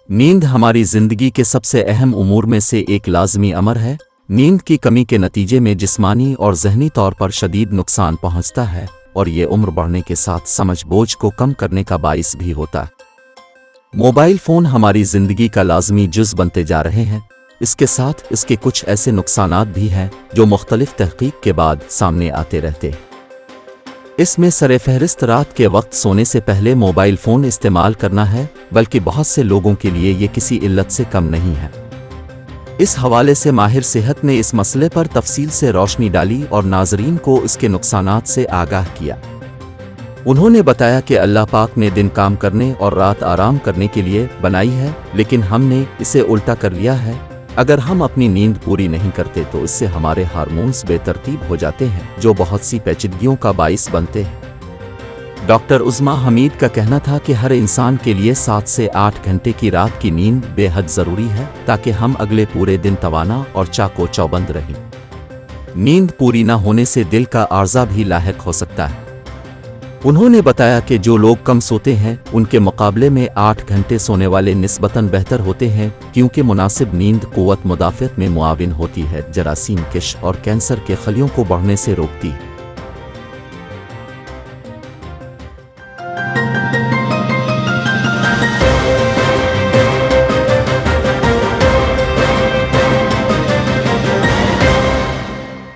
نیند ہماری زندگی کے سب سے اہم امور میں سے ایک لازمی امر ہے۔ نیند کی کمی کے نتیجے میں جسمانی اور ذہنی طور پر شدید نقصان پہنچتا ہے اور یہ عمر بڑھنے کے ساتھ سمجھ بوجھ کو کم کرنے کا باعث بھی ہوتا ہے۔ موبائل فون ہماری زندگی کا لازمی جز بنتے جا رہے ہیں۔ اس کے ساتھ اس کے کچھ ایسے نقصانات بھی ہیں جو مختلف تحقیق کے بعد سامنے آتے رہتے ہیں۔ اس میں سر فہرست رات کے وقت سونے سے پہلے موبائل فون استعمال کرنا ہے، بلکہ بہت سے لوگوں کے لیے یہ کسی علت سے کم نہیں ہے۔ اس حوالے سے ماہر صحت نے اس مسئلے پر تفصیل سے روشنی ڈالی اور ناظرین کو اس کے نقصانات سے آگاہ کیا۔ انہوں نے بتایا کہ اللہ پاک نے دن کام کرنے اور رات آرام کرنے کے لیے بنائی ہے، لیکن ہم نے اسے الٹا کر لیا ہے۔ اگر ہم اپنی نیند پوری نہیں کرتے تو اس سے ہمارے ہارمونز بے ترتیب ہو جاتے ہیں جو بہت سی پیچیدگیوں کا باعث بنتے ہیں۔ ڈاکٹر عظمیٰ حمید کا کہنا تھا کہ ہر انسان کے لیے 7 سے 8 گھنٹے کی رات کی نیند بے حد ضروری ہے تاکہ ہم اگلے پورے دن توانا اور چاق و چوبند رہیں۔ نیند پوری نہ ہونے سے دل کا عارضہ بھی لاحق ہو سکتا ہے۔ انہوں نے بتایا کہ جو لوگ کم سوتے ہیں ان کے مقابلے میں 8 گھنٹے سونے والے نسبتاً بہتر ہوتے ہیں، کیونکہ مناسب نیند قوت مدافعت میں معاون ہوتی ہے، جراثیم کش اور کینسر کے خلیوں کو بڑھنے سے روکتی ہے۔